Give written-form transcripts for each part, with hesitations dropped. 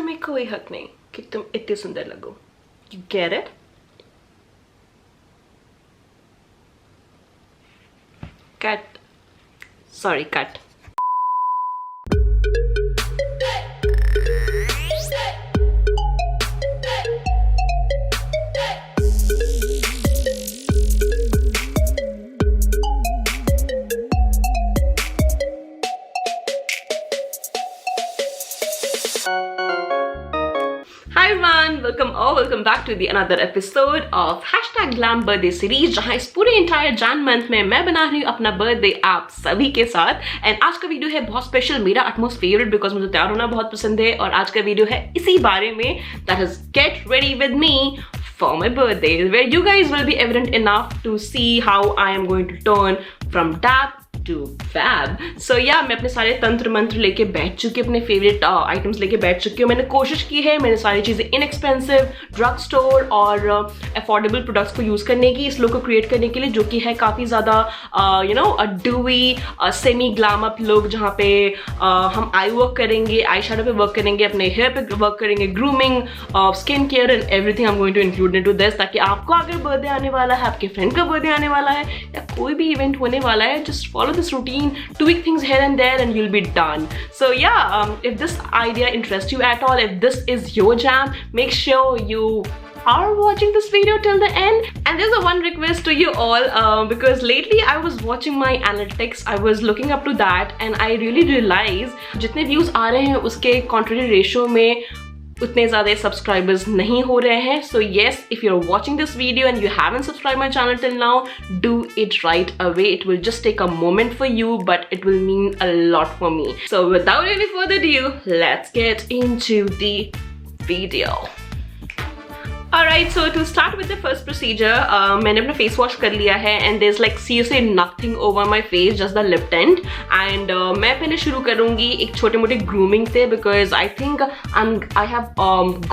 में कोई हक नहीं कि तुम इतनी सुंदर लगो. You get it? Cut. Sorry, cut. Hi everyone, welcome back to the another episode of #Glam Birthday Series, जहाँ इस पूरे entire Jan month में मैं बना रही हूँ अपना बर्थडे आप सभी के साथ. एंड आज का वीडियो है बहुत स्पेशल, मेरा utmost favorite बिकॉज मुझे तैयार होना बहुत पसंद है. और आज का वीडियो है इसी बारे में, that is get ready with me for my birthday, where you guys will be evident enough to see how I am going to turn from dap to fab. So yeah, मैं अपने सारे तंत्र मंत्र लेके बैठ चुकी हूँ, अपने फेवरेट आइटम्स लेके बैठ चुकी हूँ. मैंने कोशिश की है मैंने सारी चीज़ें इनएक्सपेंसिव, ड्रग स्टोर और अफोर्डेबल प्रोडक्ट्स को यूज़ करने की, इस लुक को क्रिएट करने के लिए, जो कि है काफ़ी ज़्यादा dewy semi glam up look, जहाँ पे हम आई वर्क करेंगे, आई शैडो पे वर्क करेंगे, अपने हेयर पे वर्क करेंगे, grooming, skin care and everything I am going to include into this, ताकि आपको अगर बर्थडे आने वाला है, आपके फ्रेंड का बर्थडे आने वाला है या कोई भी इवेंट होने वाला है, just follow this routine, tweak things here and there and you'll be done. So yeah, if this idea interests you at all, if this is your jam, make sure you are watching this video till the end. And there's a one request to you all, because lately I was watching my analytics, I was looking up to that and I really realized जितने views आ रहे हैं उसके contrary ratio में उतने ज़्यादा subscribers नहीं हो रहे हैं. So yes, if you are watching this video and you haven't subscribe my channel till now, do it right away. It will just take a moment for you but it will mean a lot for me. So without any further due, let's get into the video. Alright, so to start with the first procedure, मैंने अपना face wash कर लिया है and there's like seriously nothing over my face, just the lip tint. And मैं पहले शुरू करूँगी एक छोटे मोटे grooming से, because I think I have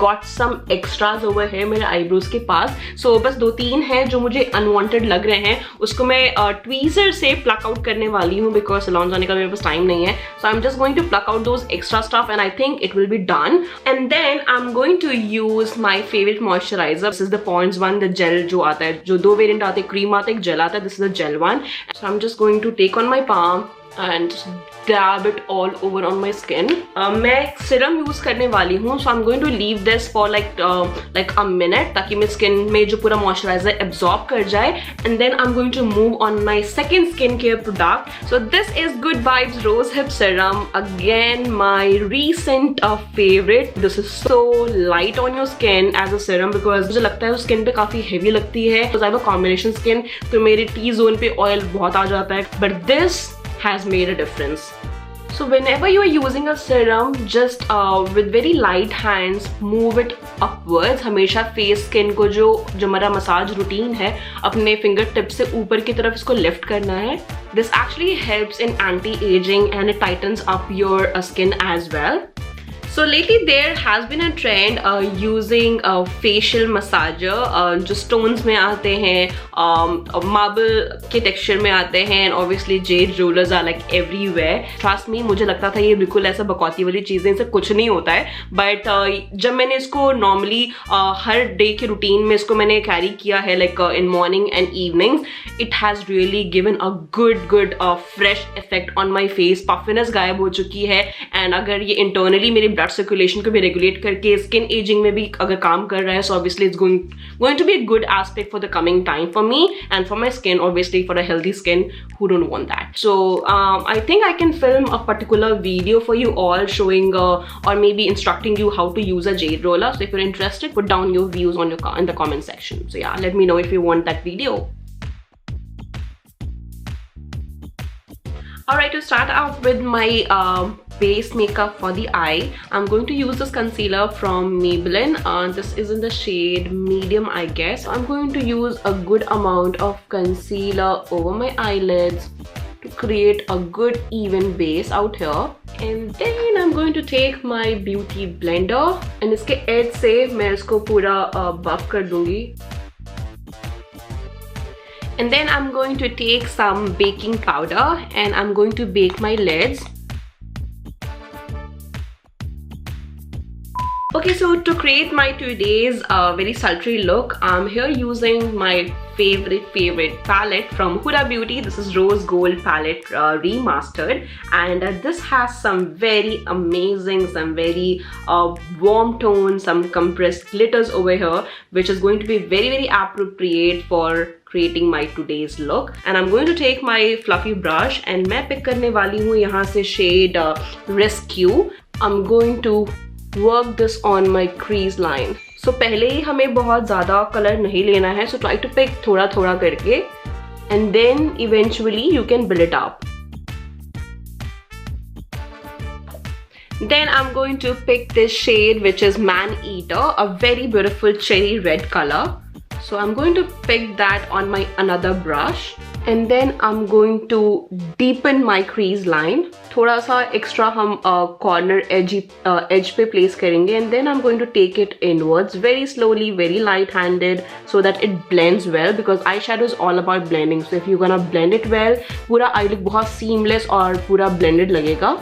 got some extras over here मेरे eyebrows के पास. So बस 2-3 हैं जो मुझे unwanted लग रहे हैं, उसको मैं tweezer से pluck out करने वाली हूँ, because salon जाने का मेरे पास time नहीं है. So I'm just going to pluck out those extra stuff and I think it will be done. And then I'm going to use my favorite moisturizer. This is the Pond's one, the gel जो आता है, जो 2 variant आते हैं, cream आता है, एक jail आता है. This is the gel one. So I'm just going to take on my palm and dab it all over on my skin. मैं सीरम यूज करने वाली हूँ, so I'm going to leave this for like a minute, ताकि मेरी skin में जो पूरा moisturiser absorb कर जाए. And then I'm going to move on my second skincare product. So this is Good Vibes Rose Hip Serum. Again, my recent favorite. This is so light on your skin as a serum, because मुझे लगता है वो skin पे काफी heavy लगती है, because I have a combination skin, तो मेरे T zone पे ऑयल बहुत आ जाता है. But this has made a difference. So whenever you are using a serum, just with very light hands move it upwards. हमेशा face skin को जो हमारा मसाज रूटीन है, अपने फिंगर टिप से ऊपर की तरफ इसको लिफ्ट करना है. This actually helps in anti-aging and it tightens up your skin as well. So lately there has been a trend using facial massager, जो stones में आते हैं, marble के texture में आते हैं, and obviously jade rollers are like everywhere. Trust me, मुझे लगता था ये बिल्कुल ऐसा बकौती वाली चीज़ें, इनसे कुछ नहीं होता है. But जब मैंने इसको normally हर डे के रूटीन में इसको मैंने कैरी किया है, like in morning and evenings, it has really given a good fresh effect on my face. Puffiness गायब हो चुकी है, and अगर ये internally मेरी ब्लड सर्कुलेशन को भी रेगुलेट करके स्किन एजिंग में भी अगर काम कर रहा है, so obviously it's going to be a good aspect for the coming time for me and for my skin, obviously for a healthy skin who don't want that. So I think I can film a particular video for you all showing or maybe instructing you how to use a jade roller. So if you're interested, put down your views on in the comment section. So yeah, let me know if you want that video. Alright, to start out with my base makeup for the eye, I'm going to use this concealer from Maybelline. This is in the shade medium, I guess. So I'm going to use a good amount of concealer over my eyelids to create a good even base out here. And then I'm going to take my beauty blender and इसके edge से मैं इसको पूरा buff कर दूंगी. And then I'm going to take some baking powder and I'm going to bake my lids. Okay, so to create my today's very sultry look, I'm here using my favorite palette from Huda Beauty. This is Rose Gold palette remastered, and this has some very amazing, some very warm tones, some compressed glitters over here, which is going to be very appropriate for creating my today's look. And I'm going to take my fluffy brush and मैं pick करने वाली हूँ यहाँ से shade Rescue. I'm going to work this on my crease line. So पहले ही हमें बहुत ज़्यादा कलर नहीं लेना है, so try to pick थोड़ा थोड़ा करके, and then eventually you can build it up. Then I'm going to pick this shade, which is Man Eater, a very beautiful cherry red color. So I'm going to pick that on my another brush, and then I'm going to deepen my crease line. थोड़ा सा extra हम corner edge पे place करेंगे, and then I'm going to take it inwards very slowly, very light-handed, so that it blends well, because eyeshadow is all about blending. So if you're gonna blend it well, पूरा eye look बहुत seamless और पूरा blended लगेगा.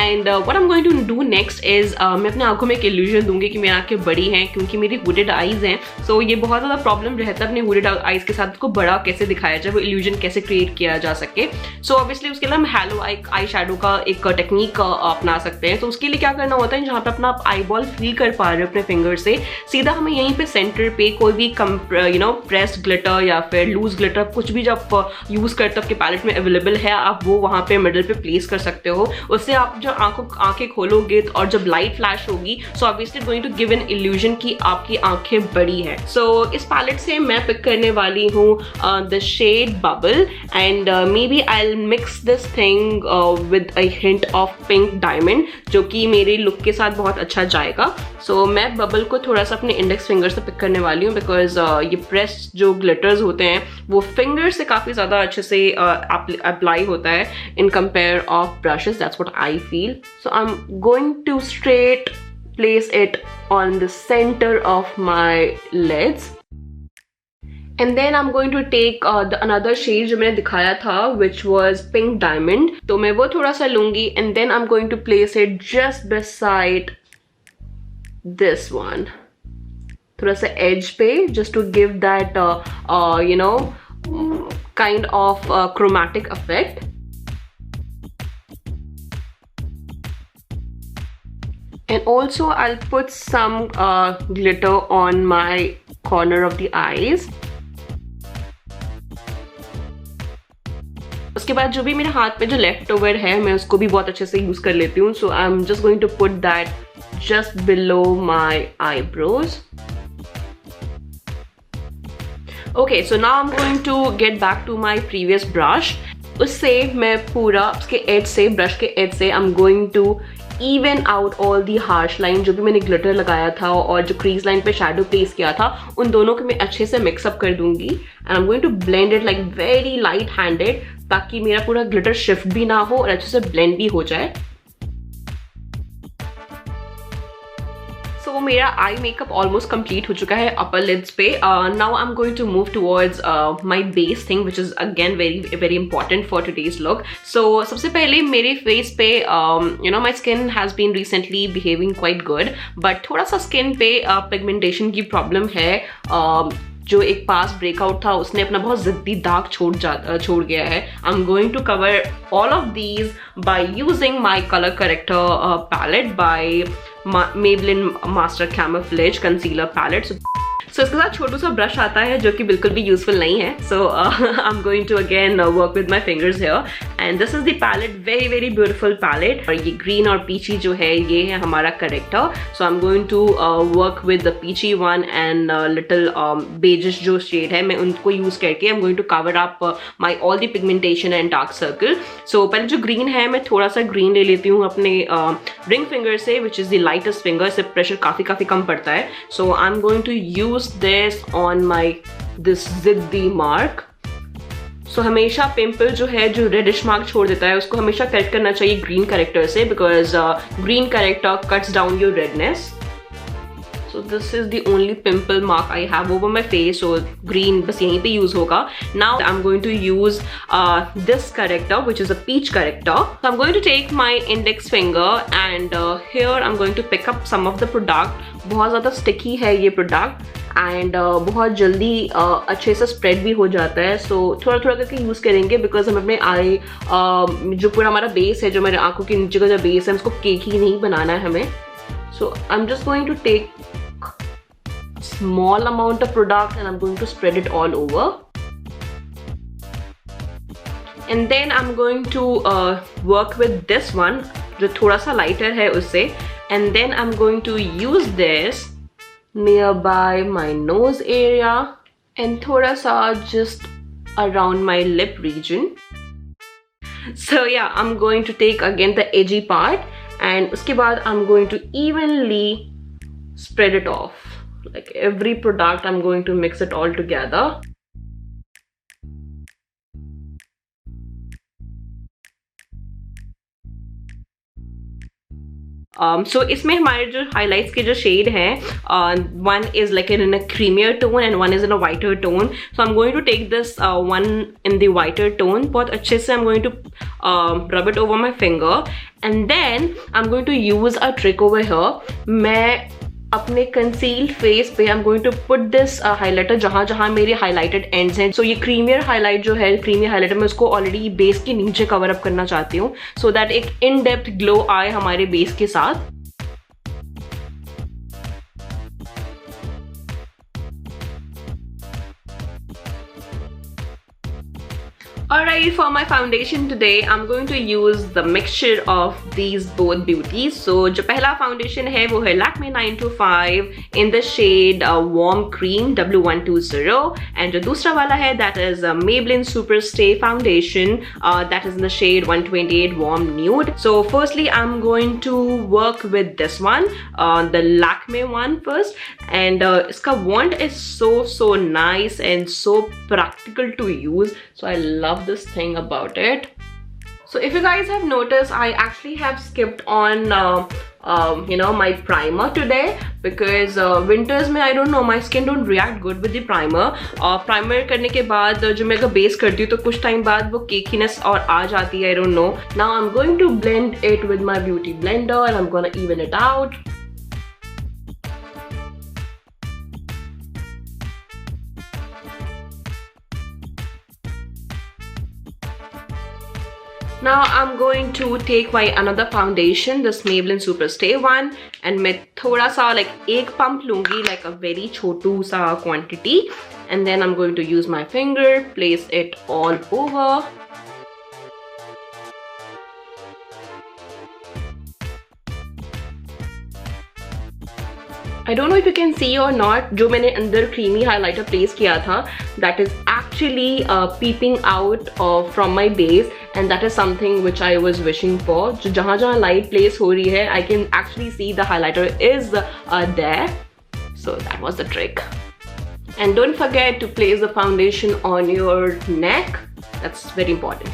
And what I'm going to do next is मैं अपने आंखों में एक illusion दूंगी कि मेरी आंखें बड़ी हैं, क्योंकि मेरी hooded eyes हैं. So ये बहुत ज़्यादा प्रॉब्लम रहता है अपने hooded eyes के साथ को बड़ा कैसे दिखाया जाए, वो illusion कैसे क्रिएट किया जा सके. So obviously उसके लिए हम halo आई शेडो का एक टेक्निक अपना सकते हैं. तो उसके लिए क्या करना होता है, जहाँ पे अपना आप आई बॉल फील कर पा रहे हो अपने फिंगर से, सीधा हमें यहीं पे सेंटर पे कोई भी प्रेस्ड ग्लिटर या फिर लूज ग्लिटर, कुछ भी जब यूज करते हो आपके पैलेट में अवेलेबल है, आप वो वहाँ पे मिडल पे प्लेस कर सकते हो. उससे आप आंखें खोलोगे और जब लाइट फ्लैश होगी, so obviously going to give an illusion कि आपकी आंखें बड़ी हैं. सो इस पैलेट से मैं पिक करने वाली हूँ the shade bubble, and maybe I will mix this thing with a hint of pink diamond, जो कि मेरे लुक के साथ बहुत अच्छा जाएगा. सो मैं बबल को थोड़ा सा अपने इंडेक्स फिंगर से पिक करने वाली हूँ, बिकॉज ये प्रेस जो ग्लिटर्स होते हैं वो फिंगर से काफ़ी ज़्यादा अच्छे से अप्लाई होता है in compare of brushes. That's what I feel. So I'm going to straight place it on the center of my lids, and then I'm going to take the another shade जो मैंने दिखाया था, which was pink diamond. तो मैं वो थोड़ा सा लूँगी, and then I'm going to place it just beside this one, थोड़ा सा edge पे, just to give that kind of chromatic effect. And also I'll put some glitter on my corner of the eyes. उसके बाद जो भी मेरे हाथ पे जो लेफ्ट ओवर है, मैं उसको भी बहुत अच्छे से यूज कर लेती हूँ. So I'm just going to put that just below my eyebrows. Okay, so now I'm going to get back to my previous brush. उससे मैं पूरा उसके एज से, ब्रश के एज से I'm going to even out all the harsh line, जो भी मैंने ग्लिटर लगाया था और जो क्रीज लाइन पे शैडो प्लेस किया था, उन दोनों को मैं अच्छे से मिक्सअप कर दूंगी. And I am going to blend it like very light handed, ताकि मेरा पूरा ग्लिटर शिफ्ट भी ना हो और अच्छे से ब्लेंड भी हो जाए. So मेरा आई मेकअप ऑलमोस्ट कंप्लीट हो चुका है अपर लिड्स पे. Now I am going to move towards my base thing, which is again very important for today's look. So सबसे पहले मेरे फेस पे my skin has been recently behaving quite good, but थोड़ा सा skin पे pigmentation की problem है. जो एक पास ब्रेकआउट था उसने अपना बहुत जिद्दी दाग छोड़ गया है. I am going to cover all of these by using my colour corrector palette by Maybelline Master Camouflage Concealer Palette. So इसके साथ छोटू सा ब्रश आता है जो कि बिल्कुल भी यूजफुल नहीं है. So I'm going to again work with my fingers here, and this is the palette, very beautiful palette. और ये green और peachy जो है ये है हमारा corrector. So I'm going to work with the peachy one and little beige जो shade है, मैं उनको यूज करके I'm going to cover up my all the pigmentation and dark circle. So पहले जो green है मैं थोड़ा सा green ले लेती हूँ अपने ring finger से, which is the lightest finger, से प्रेशर काफी कम पड़ता है. So I'm going to use this on this ziddi mark. So हमेशा पिंपल जो है, जो रेडिश मार्क छोड़ देता है, उसको हमेशा करेक्ट करना चाहिए ग्रीन करेक्टर से, because green character cuts down your redness. So this is the only pimple mark I have over my face, so green बस यहीं पे use होगा. Now I'm going to use this corrector, which is a peach corrector. So I'm going to take my index finger and here I'm going to pick up some of the product. बहुत ज़्यादा sticky है ये product and बहुत जल्दी अच्छे से spread भी हो जाता है. So थोड़ा थोड़ा करके use करेंगे because हम अपने eye जो पूरा हमारा base है, जो हमारे आँखों के नीचे का जो base है, उसको केकी नहीं बनाना है हमें. So I'm just going to take small amount of product and I'm going to spread it all over, and then I'm going to work with this one जो थोड़ा सा lighter है उससे, and then I'm going to use this nearby my nose area and थोड़ा सा just around my lip region. So yeah, I'm going to take again the edgy part and उसके बाद I'm going to evenly spread it off. Like every product I'm going to mix it all together. So इसमें हमारे जो highlights के जो shade हैं, one is like in a creamier tone and one is in a whiter tone. So I'm going to take this one in the whiter tone. बहुत अच्छे से I'm going to rub it over my finger, and then I'm going to use a trick over here. मैं अपने concealed face पे I'm going to put this highlighter जहाँ जहाँ मेरे highlighted ends हैं. So ये creamier highlight जो है, creamy highlighter मैं उसको already base के नीचे cover up करना चाहती हूँ, so that एक in depth glow आए हमारे base के साथ. Alright, for my foundation today, I'm going to use the mixture of these both beauties. So जो पहला foundation है वो है Lakme 925 in the shade Warm Cream W120, and जो दूसरा वाला है that is Maybelline Superstay Foundation that is in the shade 128 Warm Nude. So firstly, I'm going to work with this one, the Lakme one first, and इसका wand is so nice and so practical to use. So I love this thing about it. So if you guys have noticed, I actually have skipped on you know, my primer today because winters में I don't know, my skin don't react good with the primer. Primer करने के बाद जो मैं अगर base करती हूँ तो कुछ time बाद वो cakiness और आ जाती है, I don't know. Now I'm going to blend it with my beauty blender and I'm gonna even it out. Now I'm going to take my another foundation, this Maybelline Superstay one, and मैं थोड़ा सा like एक pump लूँगी, like a very छोटू सा quantity, and then I'm going to use my finger, place it all over. I don't know if you can see or not, जो मैंने अंदर creamy highlighter place किया था, that is actually peeping out from my base, and that is something which I was wishing for. जो जहाँ जहाँ light place हो रही है, I can actually see the highlighter is there. So that was the trick. And don't forget to place the foundation on your neck. That's very important.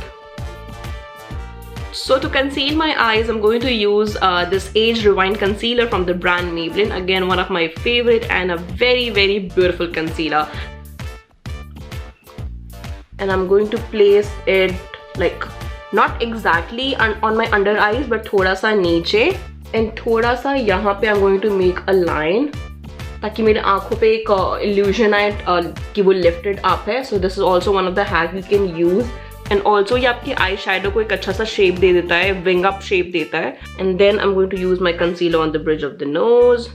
So to conceal my eyes, I'm going to use this Age Rewind concealer from the brand Maybelline. Again, one of my favorite and a very beautiful concealer. And I'm going to place it like not exactly on my under eyes, but थोड़ा सा नीचे and थोड़ा सा यहाँ पे I'm going to make a line ताकि मेरे आँखों पे एक illusion आए कि वो lifted up है. So this is also one of the hacks you can use. And also ये आपकी आई शैडो को एक अच्छा सा शेप दे देता है, विंग अप शेप देता है. And then I'm going to use my concealer on the bridge of the nose,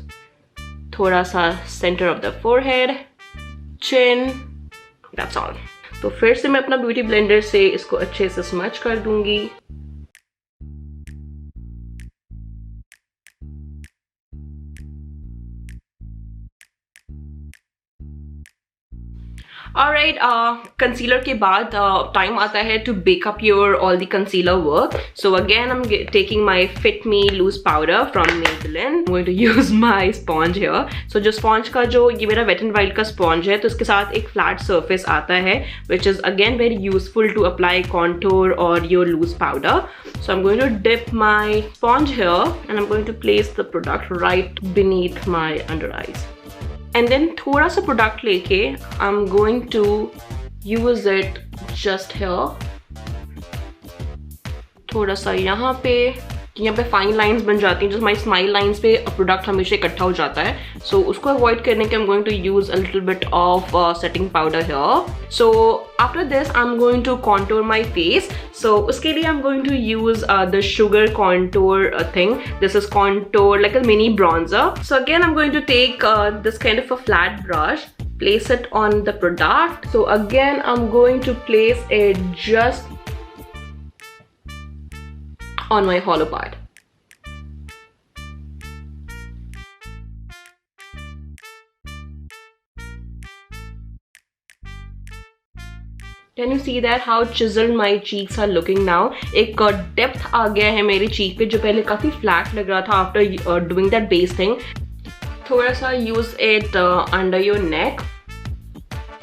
थोड़ा सा center of the forehead, chin. That's all. तो फिर से मैं अपना ब्यूटी ब्लेंडर से इसको अच्छे से स्मच कर दूंगी. Alright, concealer के बाद time आता है to bake up your all the concealer work. So again, I'm taking my Fit Me loose powder from Maybelline. I'm going to use my sponge here. So जो sponge का जो ये मेरा Wet n Wild का sponge है, तो इसके साथ एक flat surface आता है, which is again very useful to apply contour or your loose powder. So I'm going to dip my sponge here and I'm going to place the product right beneath my under eyes. And then थोड़ा सा product लेके I'm going to use it just here. थोड़ा सा यहाँ पे fine lines बन जाती हैं, जो हमारी स्माइल लाइंस पे प्रोडक्ट हमेशा इकट्ठा हो जाता है. सो उसको अवॉइड करने के I am going to use a little bit of setting powder here. So after this I am going to contour my face. So उसके लिए I am going to use the sugar contour thing. This is contour like a mini bronzer. So again I am going to take this kind of a flat brush, place it on the product. So again I'm going to place it just on my hollow part. Can you see that how chiseled my cheeks are looking now? एक depth आ गया है मेरी cheek पे, जो पहले काफी flat लग रहा था after doing that base thing. थोड़ा सा use it under your neck.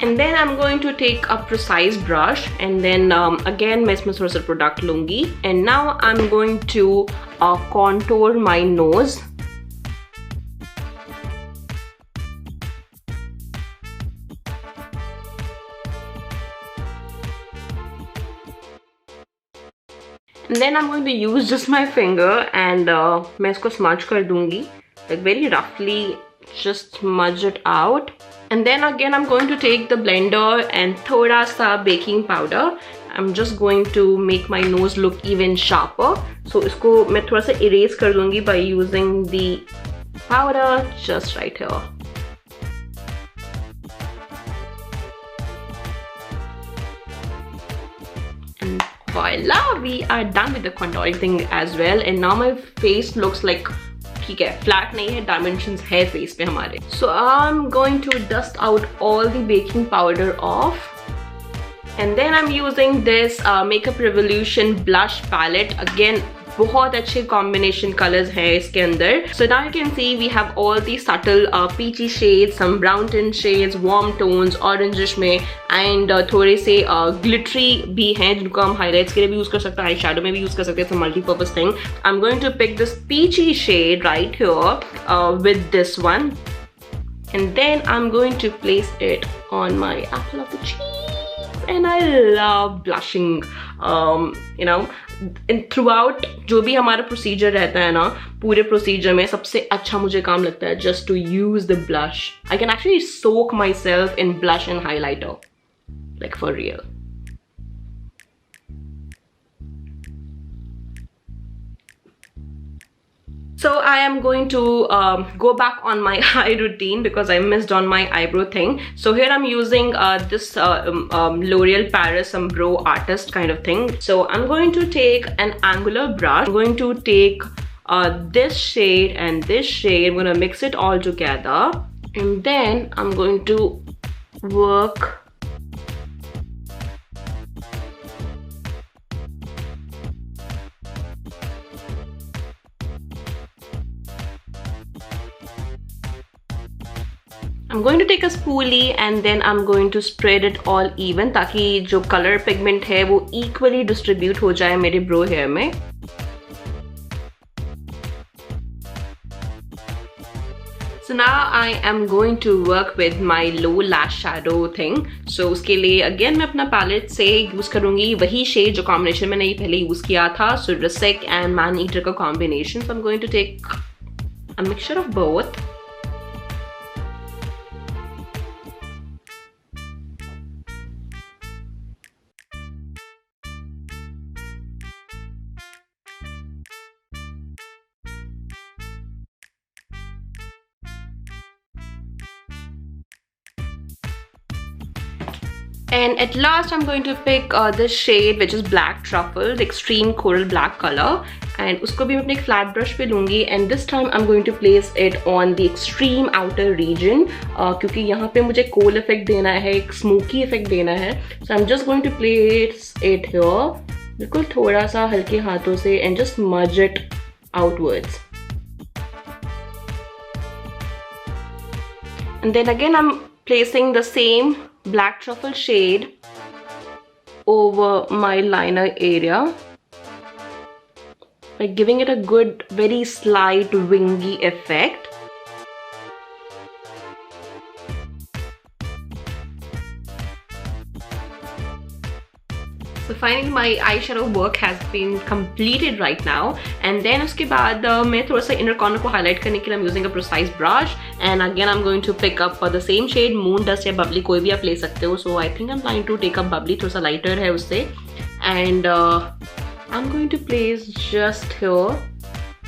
And then I'm going to take a precise brush and then again मैं इसमें थोड़ा सा product लूँगी. And now I'm going to contour my nose. And then I'm going to use just my finger and मैं इसको smudge कर दूँगी, like very roughly, just smudge it out. And then again I'm going to take the blender and thoda sa baking powder. I'm just going to make my nose look even sharper. So इसको मैं थोड़ा सा erase कर दूँगी by using the powder just right here. And voila, we are done with the contouring thing as well. And now my face looks like ठीक है, flat नहीं है, डायमेंशंस है फेस पे हमारे. So I am going to dust out all the baking powder off. And then I am using this Makeup Revolution blush palette. Again बहुत अच्छे combination colours हैं इसके अंदर. So now you can see we have all the subtle peachy shades, some brown tint shades, warm tones, orangish में, and थोड़े से glittery भी हैं जिनको हम हाईलाइट्स के लिए भी यूज कर सकते हैं, आई शैडो में भी यूज कर सकते हैं. Multipurpose thing. I am going to pick this peachy shade right here with this one, and then I am going to place it on my apple of the cheek. And I love blushing, you know. Throughout जो भी हमारा procedure रहता है ना, पूरे procedure में सबसे अच्छा मुझे काम लगता है just to use the blush. I can actually soak myself in blush and highlighter, like for real. So I am going to go back on my eye routine because I missed on my eyebrow thing. So here I'm using this L'Oreal Paris Brow Artist kind of thing. So I'm going to take an angular brush. I'm going to take this shade and this shade. I'm going to mix it all together. And then I'm going to work I'm going to take a spoolie and then I'm going to spread it all even ताकि जो color pigment है वो equally distribute हो जाए मेरे brow hair में. So now I am going to work with my low lash shadow thing. So उसके लिए again मैं अपना palette से use करूँगी वही shade जो combination मैंने पहले use किया था. So Rusek and Man Eater का combination. So I'm going to take a mixture of both. And at last I'm going to pick this shade which is Black Truffle, the extreme coral black color, and उसको भी मैं अपने एक flat brush पे लूँगी and this time I am going to place it on the extreme outer region, क्योंकि यहाँ पे मुझे कोल इफेक्ट देना है, एक स्मोकी इफेक्ट देना है. So I am just going to place it here, बिल्कुल थोड़ा सा हल्के हाथों से and just merge it outwards. And then again I'm placing the same black truffle shade over my liner area by giving it a good, very slight wingy effect. So finally my eyeshadow work has been completed right now, and then उसके बाद मैं थोड़ा सा inner corner को highlight करने के लिए I'm using a precise brush, and again I'm going to pick up the same shade, moon dust या bubbly, कोई भी आप ले सकते हो. So I think I'm trying to take up bubbly, थोड़ा सा lighter है उससे, and I'm going to place just here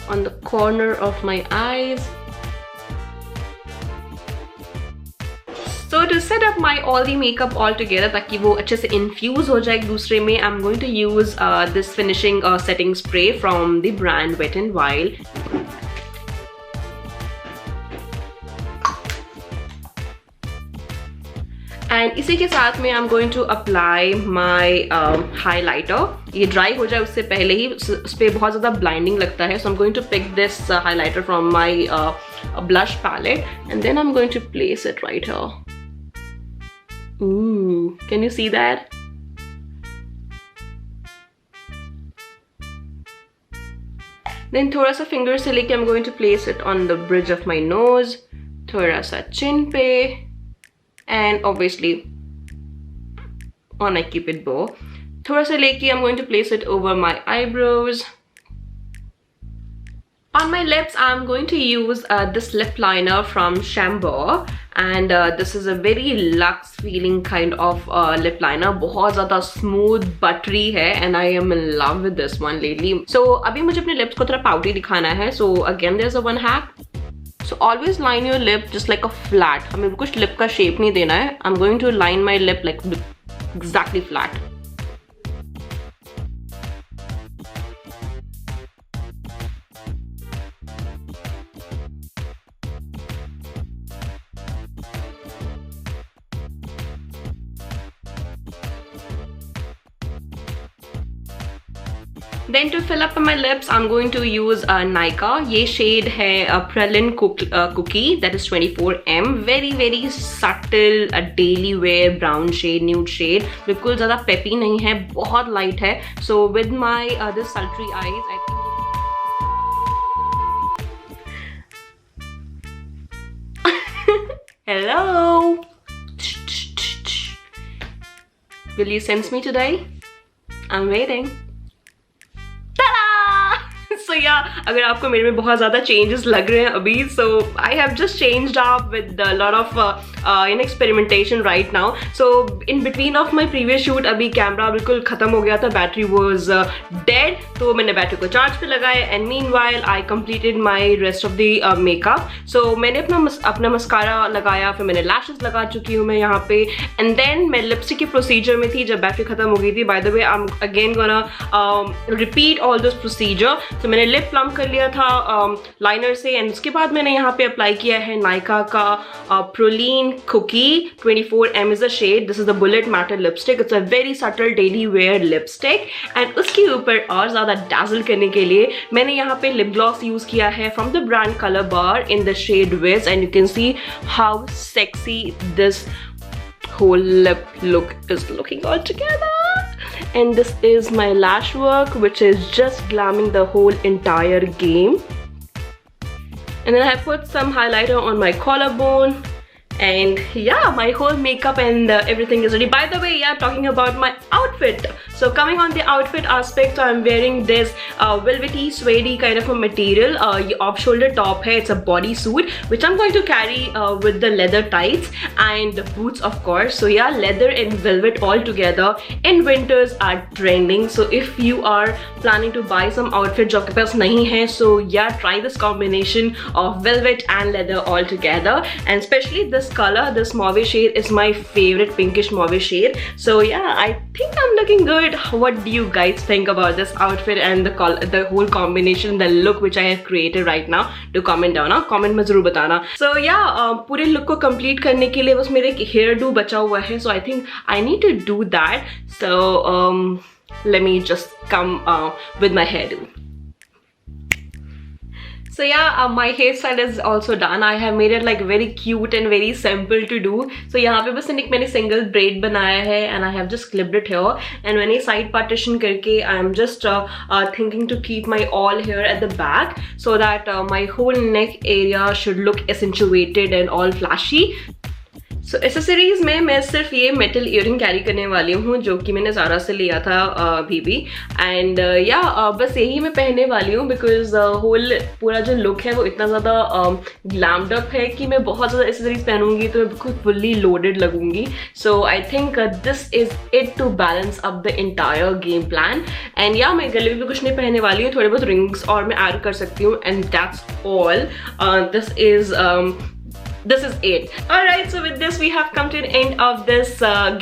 on the corner of my eyes. So to set up my all the makeup all together ताकि वो अच्छे से infuse हो जाए एक दूसरे में, I'm going to use this finishing setting spray from the brand Wet n Wild. And इसी के साथ में I am going to apply my highlighter. ये ड्राई हो जाए उससे पहले ही, उस पर बहुत ज़्यादा ब्लाइंडिंग लगता है. So I am going to pick this highlighter from my blush palette and then I am going to place it right here. Can you see that? Then थोड़ा सा finger से लेके I'm going to place it on the bridge of my nose, थोड़ा सा chin पे, and obviously on my cupid bow. थोड़ा सा लेके I'm going to place it over my eyebrows. On my lips, I'm going to use this lip liner from Shambor, and this is a very luxe feeling kind of lip liner. बहुत ज़्यादा smooth, buttery है, and I am in love with this one lately. So अभी मुझे अपने lips को थोड़ा pouty दिखाना है. So again, there's a one hack. So always line your lip just like a flat. हमें कुछ lip का shape नहीं देना है. I'm going to line my lip like exactly flat. Then to fill up my lips, I'm going to use Nykaa. ये shade है Pralin Cookie, that is 24M. Very very subtle daily wear brown shade, nude shade. बिल्कुल ज़्यादा peppy नहीं है, बहुत light है. So with my this sultry eyes, I think. Hello. Will you sense me today? I'm waiting. So yeah, अगर आपको मेरे में बहुत ज़्यादा changes लग रहे हैं अभी, so I have just changed up with a lot of experimentation right now. So in between of my previous shoot, अभी कैमरा बिल्कुल ख़त्म हो गया था, battery was dead, तो मैंने बैटरी को चार्ज पे लगाया, and meanwhile I completed my rest of the makeup. So मैंने अपना मस्कारा लगाया, फिर मैंने lashes लगा चुकी हूँ मैं यहाँ पे, and then मैं लिपस्टिक के प्रोसीजर में थी जब बैटरी ख़त्म हो गई थी. By the way, I'm again gonna repeat all this procedure. So मैंने लिप प्लम कर लिया था लाइनर से, एंड उसके बाद मैंने यहाँ पे अप्लाई किया है नायका का Pralin Cookie 24M is the shade. This is the bullet matte lipstick. It's a very subtle daily wear lipstick, and उसके ऊपर और ज़्यादा dazzle करने के लिए मैंने यहाँ पे lip gloss यूज़ किया है from the brand Color Bar in the shade Wiz, and you can see how sexy this whole lip look is looking all together. And this is my lash work, which is just glamming the whole entire game. And then I put some highlighter on my collarbone, and yeah, my whole makeup and everything is ready. By the way, yeah, talking about my outfit. So coming on the outfit aspect, so I'm wearing this velvety, suede kind of a material. ये off-shoulder top है. It's a bodysuit which I'm going to carry with the leather tights and the boots, of course. So yeah, leather and velvet all together in winters are trending. So if you are planning to buy some outfit जो आपके पास नहीं है, so yeah, try this combination of velvet and leather all together. And especially this color, this mauve shade is my favorite pinkish mauve shade. So yeah, I think I'm looking good it. What do you guys think about this outfit and the whole combination, the look which I have created right now? Do comment down, comment में जरूर बताना. So yeah, पूरे look को complete करने के लिए बस मेरे एक hair do बचा हुआ है. So I think I need to do that. So let me just come with my hairdo. So yeah, my hairstyle is also done. I have made it like very cute and very simple to do. So यहाँ पे बस मैंने single braid बनाया है and I have just clipped it here. And मैंने side partition करके I am just thinking to keep my all hair at the back so that my whole neck area should look accentuated and all flashy. So accessories में मैं सिर्फ ये metal earring carry करने वाली हूँ जो कि मैंने ज़ारा से लिया था अभी भी. एंड या बस यही मैं पहनने वाली हूँ बिकॉज होल पूरा जो लुक है वो इतना ज़्यादा ग्लैम्ड अप है कि मैं बहुत ज़्यादा एक्सेसरीज पहनूंगी तो मैं बिल्कुल फुल्ली लोडेड लगूंगी. So I think this is it to balance up the entire game plan. And या मैं गले में कुछ नहीं पहनने वाली हूँ, थोड़े बहुत रिंग्स और मैं ऐड कर सकती हूँ. And that's all. This is it. Alright, so with this we have come to the end of this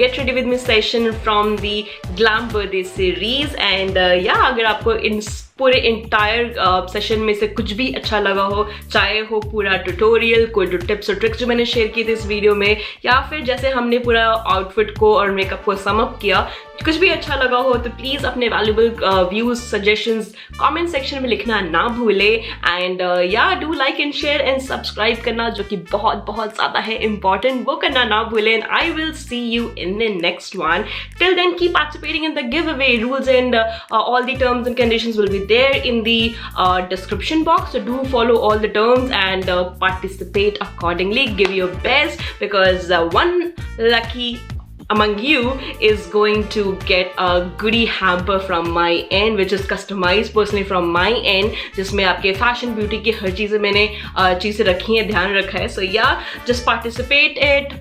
get ready with me session from the Glam Birthday series. And yeah, अगर आपको इन पूरे entire session में से कुछ भी अच्छा लगा हो, चाहे हो पूरा ट्यूटोरियल, कोई जो टिप्स और ट्रिक्स जो मैंने शेयर की थी इस वीडियो में, या फिर जैसे हमने पूरा आउटफिट को और मेकअप को सम अप किया, कुछ भी अच्छा लगा हो तो प्लीज़ अपने valuable views suggestions comment section में लिखना ना भूले. एंड या do like and share and subscribe करना जो कि बहुत बहुत ज़्यादा है इंपॉर्टेंट, वो करना ना भूलें. And I will see you in the next one. Till then keep participating in the giveaway. Rules and all the terms and conditions will be there in the description box, so do follow all the terms and participate accordingly. Give your best because one lucky among you is going to get a goodie hamper from my end, which is customized personally from my end, जिसमें आपके fashion beauty की हर चीज़ें मैंने चीज़ें रखी हैं, ध्यान रखा है. So yeah, just participate it.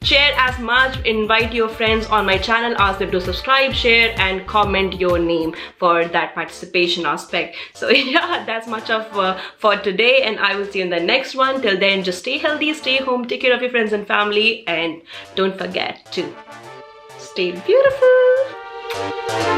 Share as much, invite your friends on my channel, ask them to subscribe, share and comment your name for that participation aspect. So yeah, that's much of for today and I will see you in the next one. Till then, just stay healthy, stay home, take care of your friends and family, and don't forget to stay beautiful.